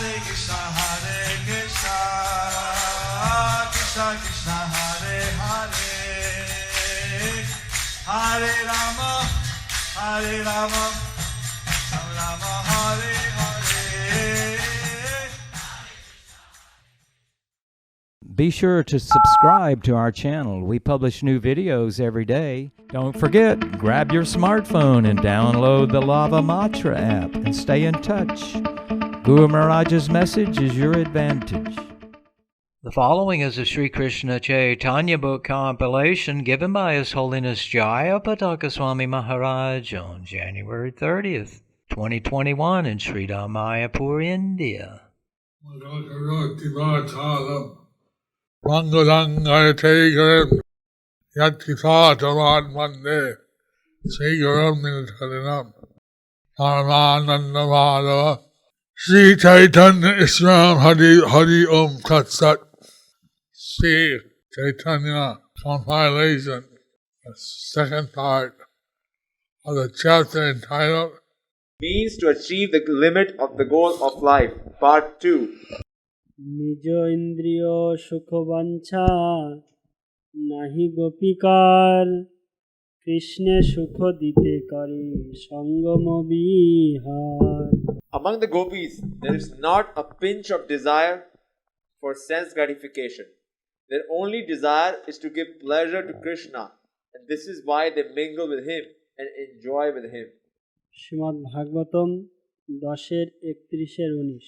Krishna Krishna Hare Hare Hare Rama Rama Hare Hare. Be sure to subscribe to our channel. We publish new videos every day. Don't forget, grab your smartphone and download the Lava Matra app and stay in touch. Guru Maharaj's message is your advantage. The following is a Sri Krishna Chaitanya book compilation given by His Holiness Jayapataka Swami Maharaj on January 30th, 2021 in Sri Mayapur, India. Rangarangategaram Yatkitatamat Mande Segaram Nilkalinam Paramanandamada Sri Chaitanya Islam Hari Om Tat Sat. Sri Chaitanya compilation, the second part of the chapter entitled Means to achieve the limit of the goal of life, part 2. নিজ ইন্দ্রিয় সুখবাঞ্ছা নাহি গোপিকার কৃষ্ণে সুখ দিতে করে সঙ্গম Bihar. Among the gopis, there is not a pinch of desire for sense gratification. Their only desire is to give pleasure to Krishna, and this is why they mingle with him and enjoy with him. Shrimad Bhagavatam 10:31-19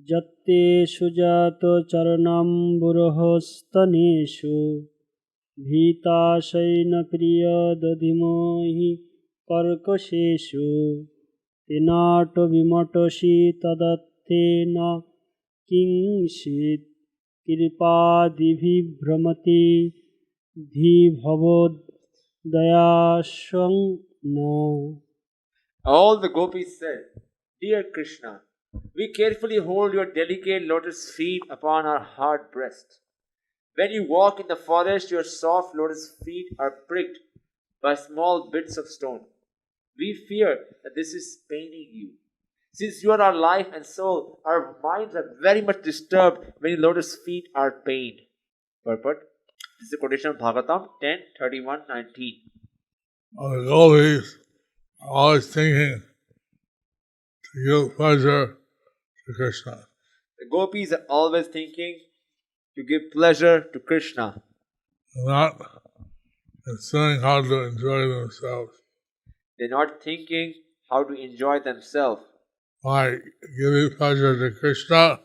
যত্তে সুজাত চরণাম্বুরহস্তনেষু ভীতাশৈন প্রিয় দধিমহি কর্কশেষু তেনাট বিমটসি তদত্তেন কিংচিৎ কৃপাদিভিভ্রমতি ধীভবদয়াসং ন. All the gopis said, Dear Krishna, we carefully hold your delicate lotus feet upon our hard breast. When you walk in the forest, your soft lotus feet are pricked by small bits of stone. We fear that this is paining you. Since you are our life and soul, our minds are very much disturbed when your lotus feet are pained. Purport. This is a quotation of Bhagavatam 10:31-19. the gopis are always thinking to give pleasure to Krishna. The gopis are always thinking to give pleasure to Krishna, Not considering how to enjoy themselves. they're not thinking how to enjoy themselves. By giving pleasure to Krishna,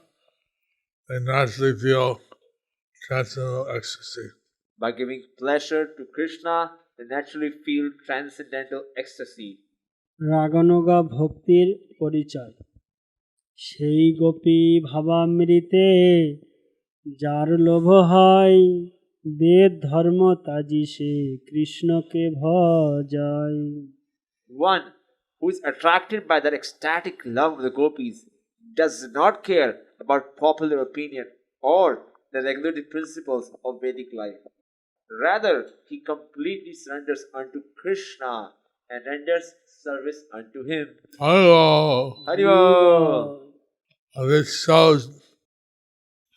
they naturally feel transcendental ecstasy. By giving pleasure to Krishna, they naturally feel transcendental ecstasy. রাগানুগা ভক্তির পরিচয়. সেই গোপী ভাবামৃতে যার লোভ হয় বেদ ধর্ম তাজি সে কৃষ্ণকে ভজায়. One who is attracted by that ecstatic love of the gopis does not care about popular opinion or the regulative principles of Vedic life. Rather, he completely surrenders unto Krishna and renders service unto him. Hello. Haribo! This shows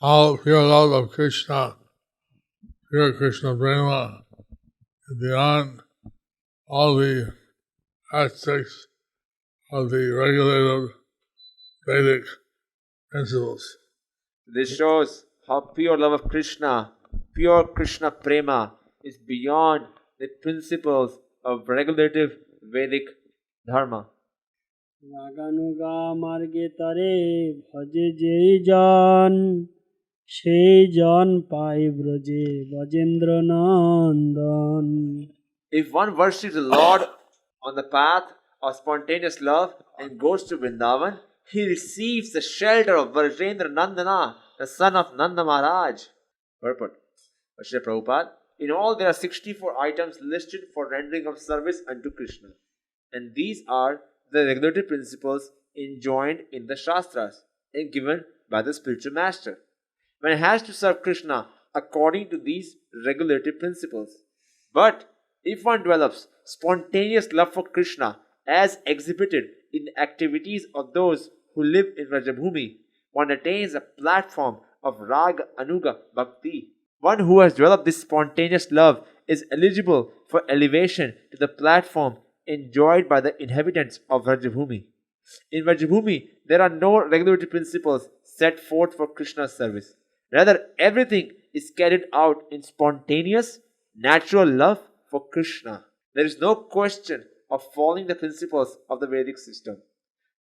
how pure love of Krishna, pure Krishna Prema, is beyond all the aspects of the regulative Vedic principles. This shows how pure love of Krishna, pure Krishna Prema, is beyond the principles of regulative Vedic Dharma. রাগানুগা মার্গে তারে ভজে যেই জন সেই জন পাই ব্রজে বজেন্দ্র নন্দন. If one worships the Lord on the path of spontaneous love and goes to Vrindavan, he receives the shelter of Vrajendra Nandana, the son of Nanda Maharaj. Purport. Srila Prabhupada, in all there are 64 items listed for rendering of service unto Krishna. And these are the regulative principles enjoined in the Shastras and given by the spiritual master. One has to serve Krishna according to these regulative principles. But if one develops spontaneous love for Krishna as exhibited in the activities of those who live in Vrajabhumi, one attains a platform of Raga Anuga Bhakti. One who has developed this spontaneous love is eligible for elevation to the platform enjoyed by the inhabitants of Vrajabhumi. In Vrajabhumi, there are no regulatory principles set forth for Krishna's service. Rather, everything is carried out in spontaneous, natural love for Krishna. There is no question of following the principles of the Vedic system.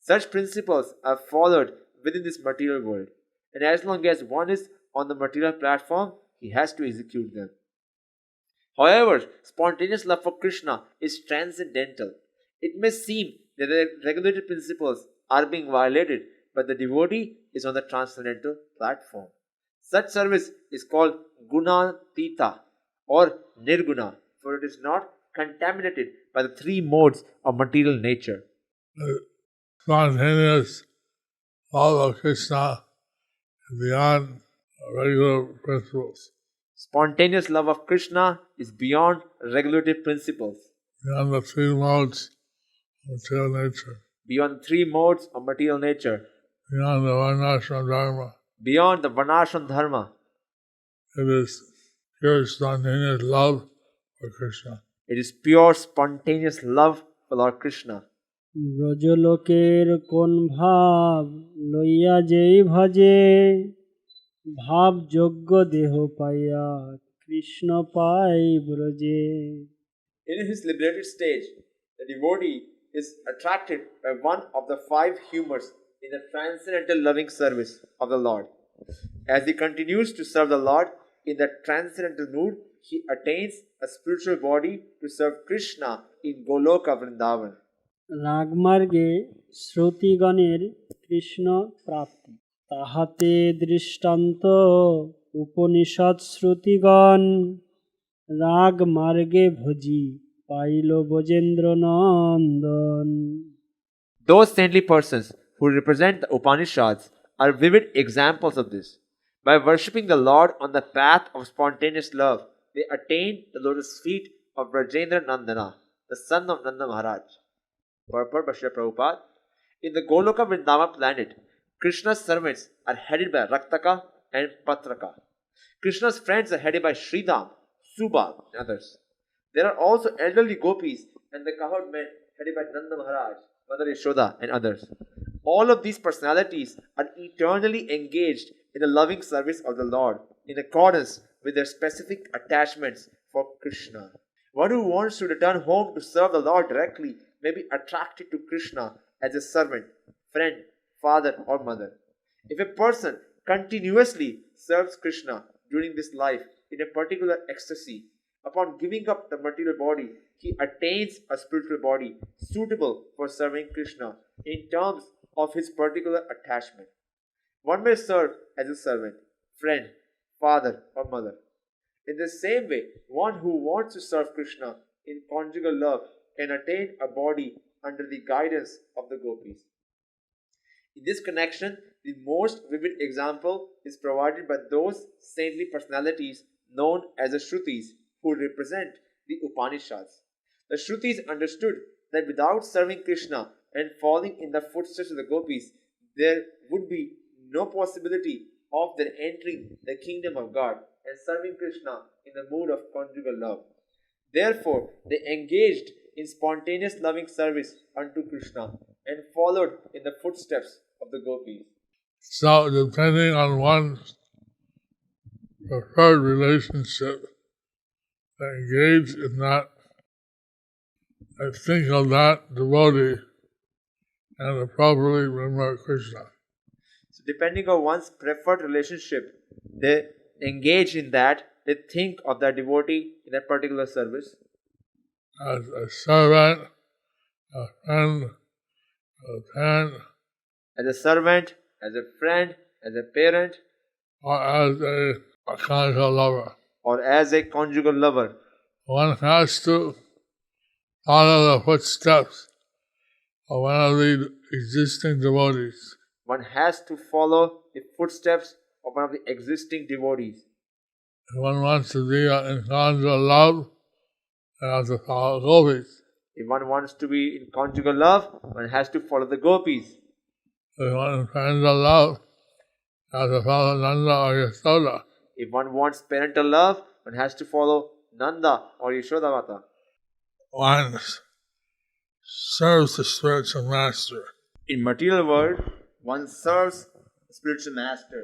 Such principles are followed within this material world, and as long as one is on the material platform, he has to execute them. However, spontaneous love for Krishna is transcendental. It may seem that the regulated principles are being violated, but the devotee is on the transcendental platform. Such service is called Gunatita or Nirguna, for it is not contaminated by the three modes of material nature. The spontaneous love of Krishna is beyond regular principles, Spontaneous love of Krishna is beyond regulative principles, beyond the three modes of material nature, beyond three modes of material nature, beyond the varnashram dharma. beyond the Varnashram Dharma. It is pure spontaneous love for Krishna. It is pure spontaneous love for Lord Krishna. ব্রজলোকের কোন ভাব লইয়া যেই ভজে ভাবযোগ্য দেহ পাইয়া কৃষ্ণ পাই ব্রজে। In his liberated stage, the devotee is attracted by one of the five humors in the transcendental loving service of the Lord. As he continues to serve the Lord in that transcendental mood, he attains a spiritual body to serve Krishna in Goloka Vrindavan. রাগমার্গে শ্রুতিগণের Krishna প্রাপ্তি তাহাতে দৃষ্টান্ত উপনিষদ শ্রুতিগণ রাগ মার্গে ভজি পাইল Brajendra Nandan. Those saintly persons who represent the Upanishads are vivid examples of this. By worshipping the Lord on the path of spontaneous love, they attain the lotus feet of Rajendra Nandana, the son of Nanda Maharaj. Purport by Srila Prabhupada. In the Goloka Vrindava planet, Krishna's servants are headed by Raktaka and Patraka. Krishna's friends are headed by Sridham, Subal, and others. There are also elderly gopis and the cowherd men headed by Nanda Maharaj, Mother Yashoda, and others. All of these personalities are eternally engaged in the loving service of the Lord in accordance with their specific attachments for Krishna. One who wants to return home to serve the Lord directly may be attracted to Krishna as a servant, friend, father, or mother. If a person continuously serves Krishna during this life in a particular ecstasy, upon giving up the material body, he attains a spiritual body suitable for serving Krishna in terms of his particular attachment. One may serve as a servant, friend, father, or mother. In the same way, one who wants to serve Krishna in conjugal love can attain a body under the guidance of the gopis. In this connection, the most vivid example is provided by those saintly personalities known as the Shrutis, who represent the Upanishads. The Shrutis understood that without serving Krishna and falling in the footsteps of the gopis, there would be no possibility of their entering the kingdom of God and serving Krishna in the mood of conjugal love. Therefore, they engaged in spontaneous loving service unto Krishna and followed in the footsteps of the gopis. So, depending on one's preferred relationship, they engage in that, they think of that devotee and appropriately remember Krishna. So, depending on one's preferred relationship, they engage in that, they think of that devotee in that particular service. As a servant, a friend, a parent, As a servant, as a friend, as a parent, or as a conjugal lover. or as a conjugal lover. One has to follow the footsteps of one of the existing devotees. One has to follow the footsteps of one of the existing devotees. If one wants to be in conjugal love, one has to follow gopis. If one wants to be in conjugal love, one has to follow the gopis. If one parental love, has to follow Nanda or Yasoda. If one wants parental love, one has to follow Nanda or Yashodamata. One serves the spiritual master. In material world, one serves the spiritual master.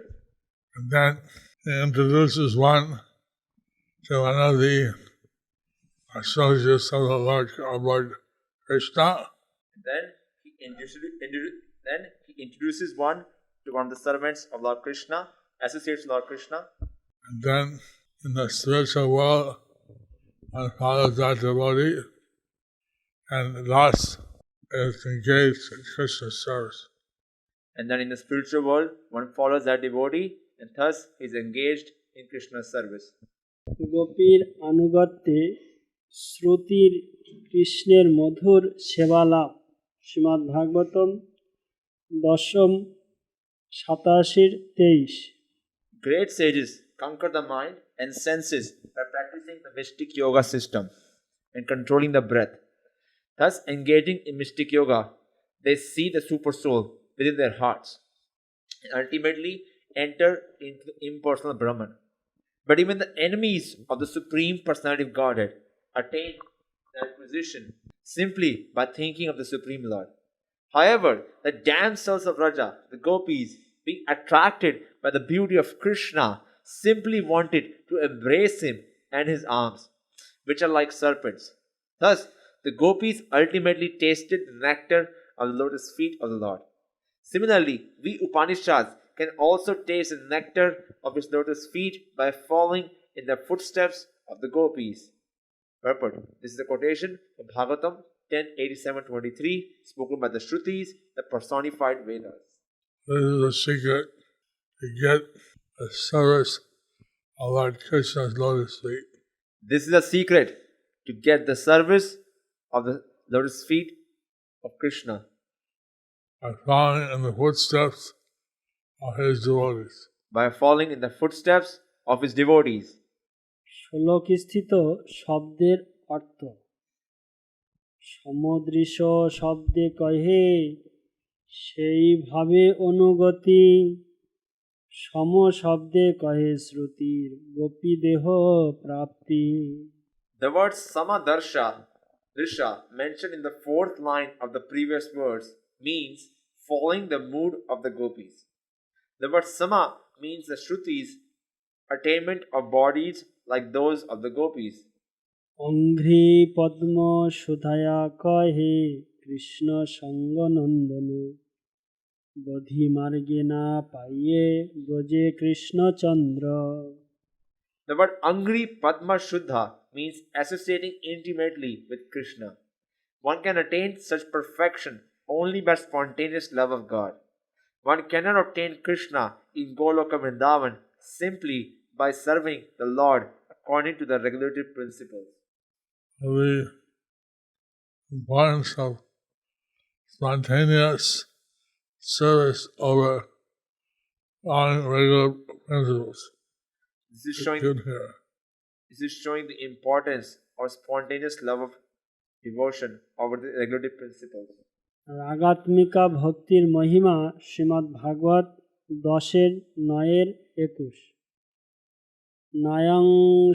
And then he introduces one to one of the associates of the Lord, our Lord Krishna. Then he introduces one to one of the servants of Lord Krishna, associates Lord Krishna. And then in the spiritual world, one follows that devotee and thus is engaged in Krishna's service. And then in the spiritual world, one follows that devotee and thus is engaged in Krishna's service. গোপীর আনুগত্যে শ্রুতির কৃষ্ণের মধুর সেবালাভ শ্রীমদ্ ভাগবতম দশম 87-23। Great sages conquer the mind and senses by practicing the mystic yoga system and controlling the breath. Thus, engaging in mystic yoga, they see the super soul within their hearts and ultimately enter into the impersonal Brahman. But even the enemies of the Supreme Personality of Godhead attain that position simply by thinking of the Supreme Lord. However, the damsels of Raja, the gopis, being attracted by the beauty of Krishna, simply wanted to embrace him and his arms, which are like serpents. Thus, the gopis ultimately tasted the nectar of the lotus feet of the Lord. Similarly, we Upanishads can also taste the nectar of his lotus feet by following in the footsteps of the gopis. Purport. This is a quotation from Bhagavatam 10:87-23, spoken by the Shrutis, the personified Vedas. This is the secret to get the service of Lord Krishna's lotus feet. This is the secret to get the service of the lotus feet of Krishna. By following in the footsteps of his devotees. By following in the footsteps of his devotees. শ্লোকস্থিত শব্দের অর্থ সমদৃশ শব্দে কহে সেইভাবে অনুগতি সম শব্দে কহে শ্রুতির গোপী দেহ প্রাপ্তি। The word Samadarsha Drisha mentioned in the fourth line of the previous verse means following the mood of the gopis. The word Sama means the Shrutis attainment of bodies like those of the gopis. অঙ্ঘ্রি পদ্ম সুধায়া কহে কৃষ্ণ সঙ্গ নন্দন বধি মার্গে না পাইয়ে ব্রজে Krishnachandra. The word Angri Padma Shuddha means associating intimately with Krishna. One can attain such perfection only by spontaneous love of God. One cannot obtain Krishna in Goloka Vrindavan simply by serving the Lord according to the regulative principles. The importance of spontaneous service over on regular principles. This is showing the importance of spontaneous love of devotion over the regulative principles. রাগাত্মিকা ভক্তির মহিমা শ্রীমদ্ ভাগবত 10:9-21। নায়ং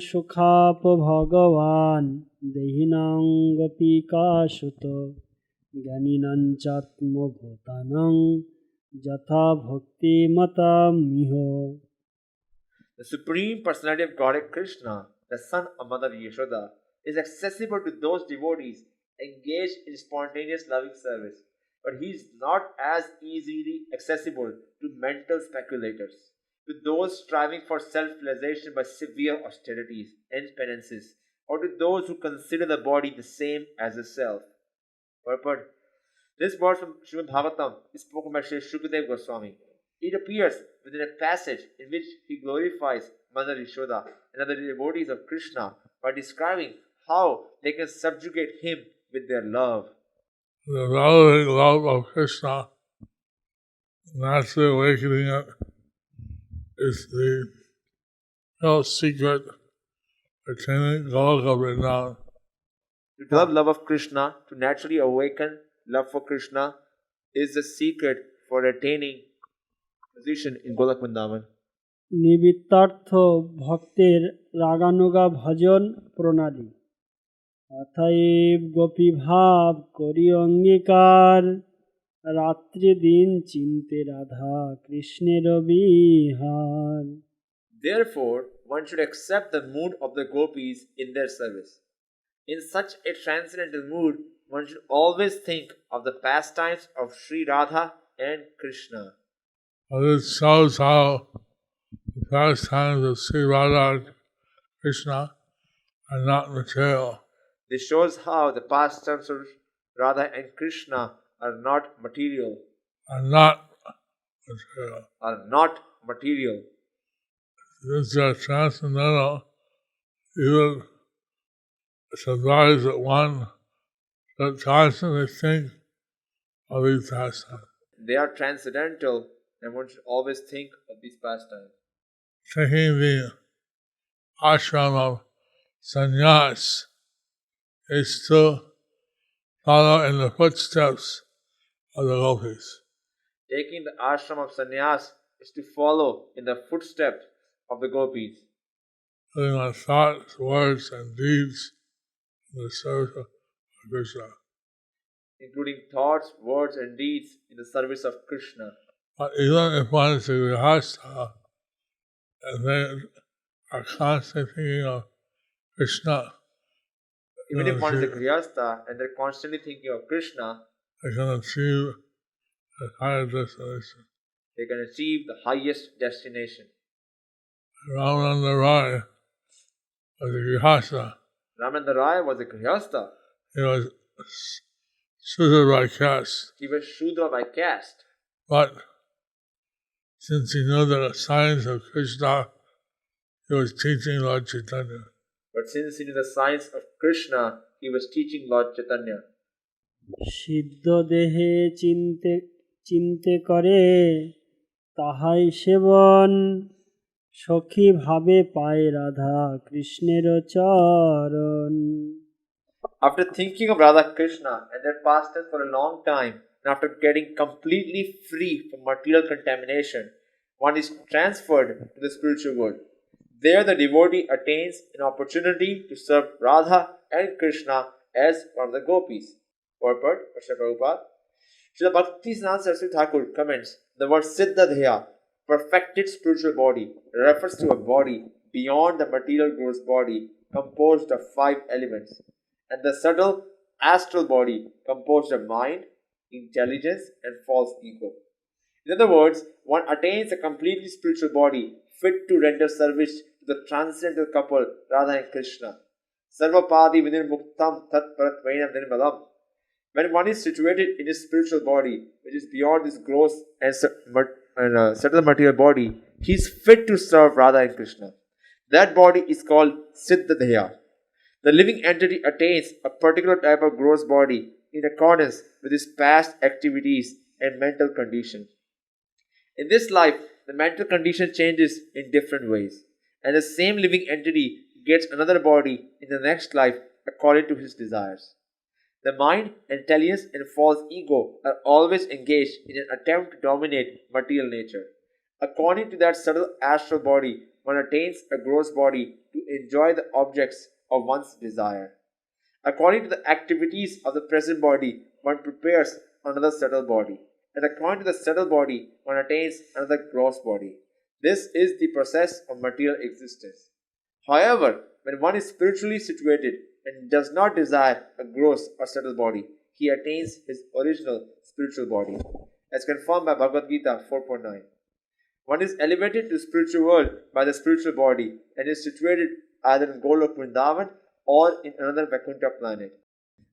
সুখাপ ভগবান দেহিনাং গোপিকাসুত জ্ঞানিনাং চাত্মভূতানাং যথা ভক্তি মতামিহ। The Supreme Personality of Godhead Krishna, the son of Mother Yashoda, is accessible to those devotees engaged in spontaneous loving service, but he is not as easily accessible to mental speculators, to those striving for self-realization by severe austerities and penances, or to those who consider the body the same as the self. Purport. This verse from Srimad Bhagavatam is spoken by Sri Shukadeva Goswami. It appears within a passage in which he glorifies Mother Yashoda and other devotees of Krishna by describing how they can subjugate him with their love. The relative love of Krishna, naturally awakening it, is the real secret attaining Goloka Vrindavan. To develop love of Krishna, to naturally awaken love for Krishna, is the secret for attaining position in Golok Vrindavan. নিমিত্তার্থ ভক্তের রাগানুগা ভজন প্রণালী অতএব গোপী ভাব করি অঙ্গীকার রাত্রি দিন চিন্তে রাধা কৃষ্ণের Bihar Therefore, one should accept the mood of the gopis in their service. In such a transcendental mood, one should always think of the pastimes of Sri Radha and Krishna. This shows how the pastimes of Sri Radha and Krishna are not material. This shows how the pastimes of Radha and Krishna are not material. Are not material. Are not material. Since they are transcendental, even it's advised that one should constantly think of these pastimes. They are transcendental, and one should always think of these pastimes. Taking the ashram of sannyas is to follow in the footsteps of the gopis. Taking the ashram of sannyas is to follow in the footsteps of the gopis. Putting our thoughts, words, and deeds in the service of Krishna. Including thoughts, words, and deeds in the service of Krishna. But even if one is a grihastha, and they are constantly thinking of Krishna, Even if one is a grihastha and they're constantly thinking of Krishna, they can achieve a higher destination. they can achieve the highest destination. Ramananda Rai was a grihastha. Ramananda Rai was a grihastha. He was suited by caste. He was Shudra by caste. But since he knew the science of Krishna, he was teaching Lord Chaitanya. But since he knew the science of Krishna, he was teaching Lord Chaitanya. সিদ্ধ দেহে চিন্তে চিন্তে করে তাহাই সেবন সখী ভাবে পায় রাধা কৃষ্ণের চরণ After thinking of Radha Krishna and their pastimes for a long time, and after getting completely free from material contamination, one is transferred to the spiritual world. There, the devotee attains an opportunity to serve Radha and Krishna as one of the gopis. Purport, Mr. Prabhupada. Srila Bhaktisiddhanta Saraswati Thakur comments, the word Siddha Dheya, perfected spiritual body, refers to a body beyond the material gross body composed of 5 elements, and the subtle astral body composed of mind, intelligence, and false ego. In other words, one attains a completely spiritual body fit to render service to the transcendental couple Radha and Krishna. Sarvapadi vinirmuktam tat paratvainam nirmalam. When one is situated in his spiritual body, which is beyond this gross and subtle material body, he is fit to serve Radha and Krishna. That body is called Siddha Dheya. The living entity attains a particular type of gross body in accordance with his past activities and mental condition. In this life, the mental condition changes in different ways, and the same living entity gets another body in the next life according to his desires. The mind, intelligence, and false ego are always engaged in an attempt to dominate material nature. According to that subtle astral body, one attains a gross body to enjoy the objects of one's desire. According to the activities of the present body, one prepares another subtle body. And according to the subtle body, one attains another gross body. This is the process of material existence. However, when one is spiritually situated and does not desire a gross or subtle body, he attains his original spiritual body, as confirmed by Bhagavad Gita 4.9. One is elevated to the spiritual world by the spiritual body and is situated either in Golok Vrindavan or in another Vaikuntha planet.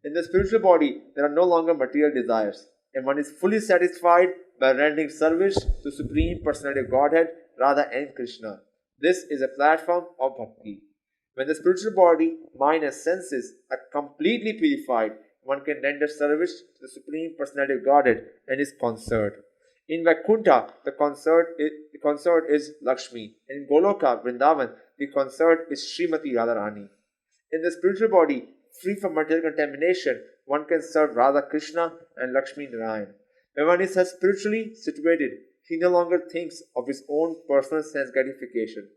In the spiritual body, there are no longer material desires, and one is fully satisfied by rendering service to Supreme Personality of Godhead, Radha and Krishna. This is a platform of bhakti. When the spiritual body, mind and senses are completely purified, one can render service to the Supreme Personality of Godhead and His consort. In Vaikuntha, the consort is Lakshmi, and in Goloka, Vrindavan, the consort is Srimati Radharani. In the spiritual body, free from material contamination, one can serve Radha Krishna and Lakshmi Narayan. When one is thus spiritually situated, he no longer thinks of his own personal sense gratification.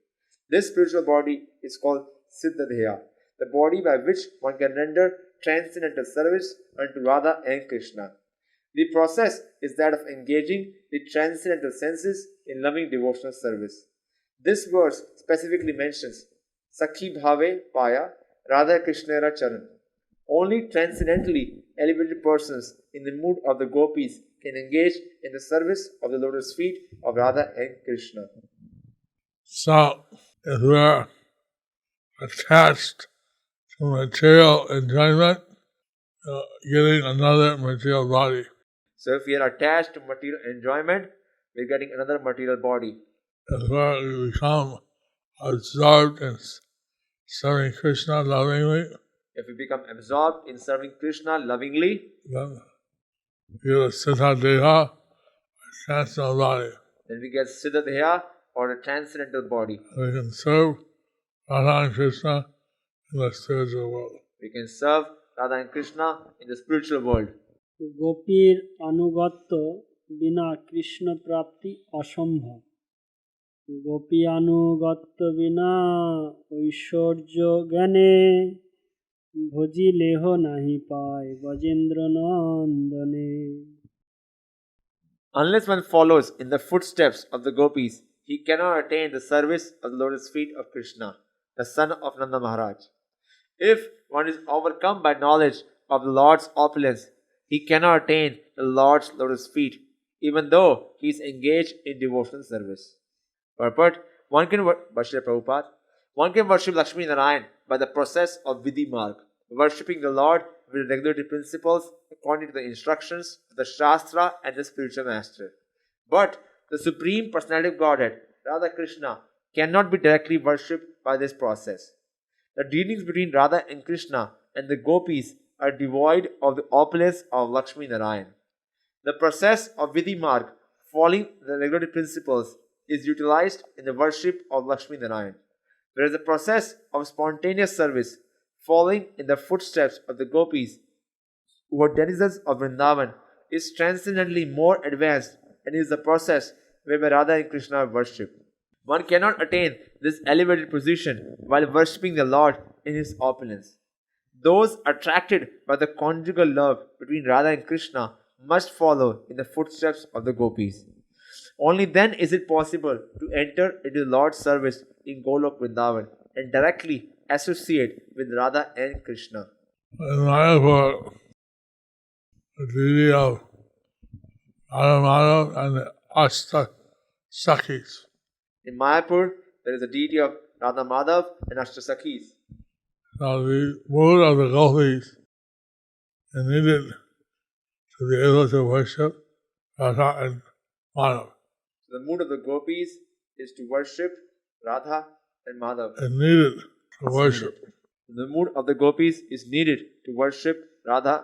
This spiritual body is called Siddhadeha, the body by which one can render transcendental service unto Radha and Krishna. The process is that of engaging the transcendental senses in loving devotional service. This verse specifically mentions Sakhi Bhave Paya Radha Krishnera Charan. Only transcendently elevated persons in the mood of the gopis can engage in the service of the lotus feet of Radha and Krishna. So, if we're attached to material enjoyment, getting another material body. So if we are attached to material enjoyment, we are getting another material body. If we become absorbed in serving Krishna lovingly, If we become absorbed in serving Krishna lovingly, then we get a Siddha Deha, a transcendental body. then we get Siddhadeha or a transcendental body. We can serve Radha and Krishna in the spiritual world. We can serve Radha and Krishna in the spiritual world. গোপীর আনুগত্য বিনা কৃষ্ণ প্রাপ্তি অসম্ভব। গোপী আনুগত্য বিনা ঐশ্বর্য জ্ঞানে ভজিলেহ নাহি পায় ব্রজেন্দ্র নন্দনে। Unless one follows in the footsteps of the gopis, he cannot attain the service of the lotus feet of Krishna, the son of Nanda Maharaj. If one is overcome by knowledge of the Lord's opulence, he cannot attain the Lord's lotus feet, even though he is engaged in devotional service. Purport: one can worship Lakshmi Narayan by the process of Vidhi Marg, worshipping the Lord with regulative principles according to the instructions of the Shastra and the spiritual master. But the Supreme Personality of Godhead, Radha Krishna, cannot be directly worshipped by this process. The dealings between Radha and Krishna and the gopis are devoid of the opulence of Lakshmi Narayan. The process of Vidhi Marg, following the regulative principles, is utilized in the worship of Lakshmi Narayan, whereas the process of spontaneous service, following in the footsteps of the gopis, who are denizens of Vrindavan, is transcendently more advanced and is the process whereby Radha and Krishna are worshipped. One cannot attain this elevated position while worshipping the Lord in his opulence. Those attracted by the conjugal love between Radha and Krishna must follow in the footsteps of the gopis. Only then is it possible to enter into the Lord's service in Golok Vrindavan and directly associate with Radha and Krishna. In Mayapur, the deity of Radha Madhav and the Ashta Sakhis. In Mayapur, there is a deity of Radha Madhav and Ashtasakhis. Now the mood of the gopis is needed to be able to worship Radha and Madhav. The mood of the gopis is to worship Radha and Madhav. It's needed to worship. The mood of the gopis is needed to worship Radha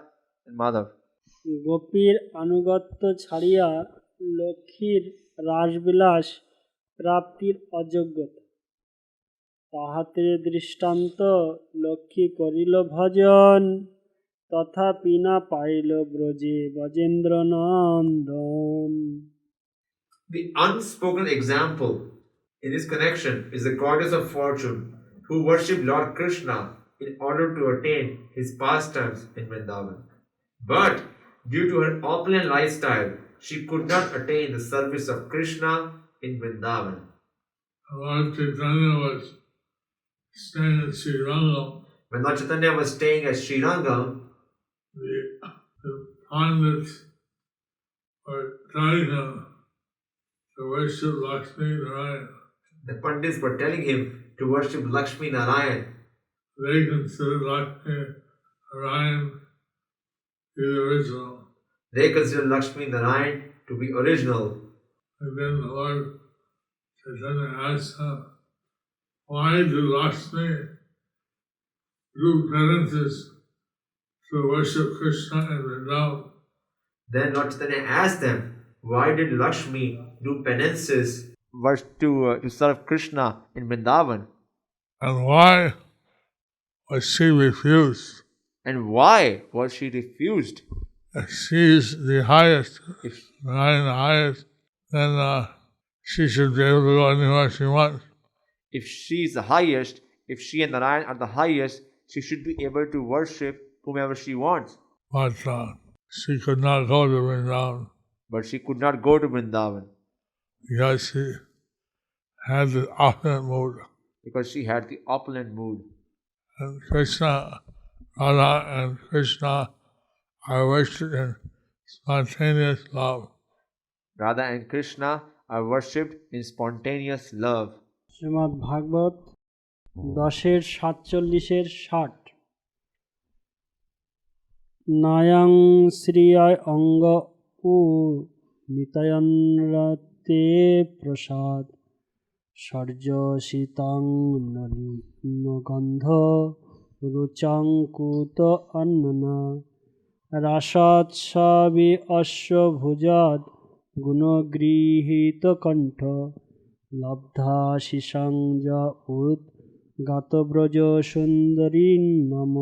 and Madhav. গোপীর আনুগত্য ছাড়িয়া লক্ষ্মীর রাসবিলাস প্রাপ্তির অযোগ্যতা। তাহাতে দৃষ্টান্ত লক্ষ্মী করিল ভজন তথাপি না pile ব্রজে ব্রজেন্দ্র নন্দন। The unspoken example in this connection is the goddess of fortune who worshipped Lord Krishna in order to attain his pastimes in Vrindavan. But due to her opulent lifestyle, she could not attain the service of Krishna in Vrindavan. Lord Chaitanya was staying at Srirangam. When Lord Chaitanya was staying at Srirangam, The pandits were telling him to worship Lakshmi Narayan. the Pandits were telling him to worship Lakshmi Narayan. They considered Lakshmi Narayan to be the original. They considered Lakshmi Narayan to be original. And then the Lord Chaitanya asked him, why did Lakshmi do penances to worship Krishna and Vrindavan? Then Lord Chaitanya asked them, why did Lakshmi do penances to serve Krishna in Vrindavan? And why was she refused? And why was she refused? if she's the highest, If, I am the highest, then she should be able to go anywhere she wants. if she is the highest, if she and Narayan are the highest, she should be able to worship whomever she wants. But she could not go to Vrindavan But she could not go to Vrindavan because she had the opulent mood. because she had the opulent mood. And Krishna, Radha and Krishna are worshipped in spontaneous love. Radha and Krishna are worshipped in spontaneous love. Shrimad ভাগবত 10:47-60 নায়াং শ্রিয়ায় অঙ্গ উ নিতায়নরতে প্রসাদ সর্য শীতাং নগন্ধ রুচাঙ্কুত অন্ননা রাসাৎ সাবি অশ্বভুজাদ গুণগৃহীত কণ্ঠ লব্ধা শিশাং উদ গাতব্রজ সুন্দরী নম.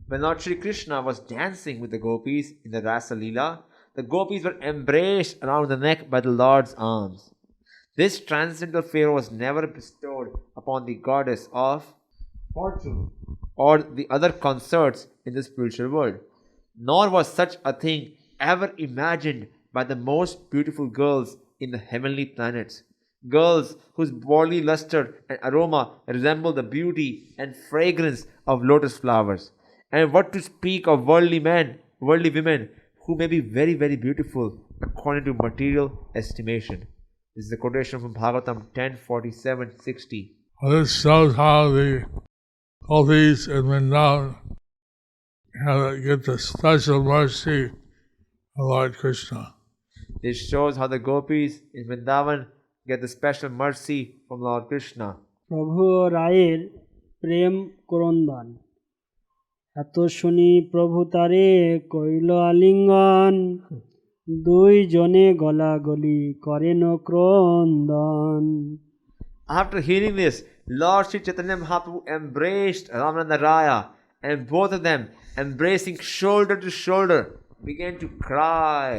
When Lord Shri Krishna was dancing with the gopis in the Rasa Leela, the gopis were embraced around the neck by the Lord's arms. This transcendental favor was never bestowed upon the goddess of fortune or the other consorts in the spiritual world, nor was such a thing ever imagined by the most beautiful girls in the heavenly planets, girls whose bodily luster and aroma resemble the beauty and fragrance of lotus flowers. And what to speak of worldly women who may be very, very beautiful according to material estimation. This is a quotation from Bhagavatam 10:47-60. Well, this shows how the gopis in Vrindavan get the special mercy of Lord Krishna. This shows how the gopis in Vrindavan get the special mercy from Lord Krishna. প্রভু রায়ের প্রেম করন্দান এত শুনি প্রভু তারে কইল আলিঙ্গন দুই জনে গলাগলি করেন ক্রন্দন. After hearing this, Lord Sri Chaitanya Mahaprabhu embraced Ramananda Raya, and both of them, embracing shoulder to shoulder, began to cry.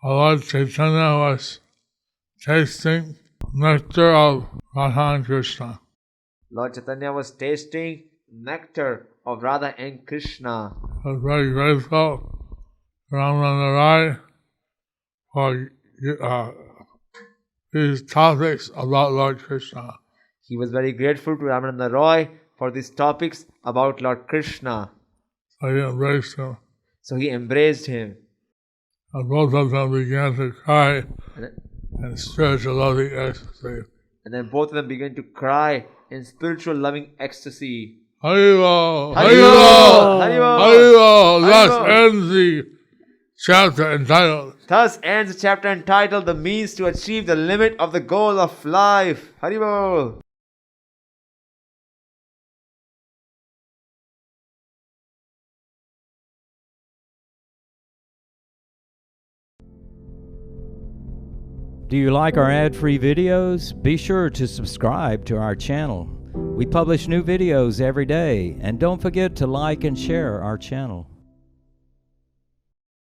Lord Chaitanya was tasting nectar of Radha and Krishna. Lord Chaitanya was tasting nectar of Radha and Krishna. I was very grateful to Ramananda Rai for these topics about Lord Krishna. He was very grateful to Ramananda Roy for these topics about Lord Krishna. So he embraced him. So he embraced him. And both of them began to cry And, in spiritual loving ecstasy. and then both of them began to cry in spiritual loving ecstasy. Haribo! Haribo! Haribo! Haribo! Haribo! Thus Haribo! ends the chapter entitled Thus ends the chapter entitled The Means to Achieve the Limit of the Goal of Life. Haribol! Do you like our ad-free videos? Be sure to subscribe to our channel. We publish new videos every day, and don't forget to like and share our channel.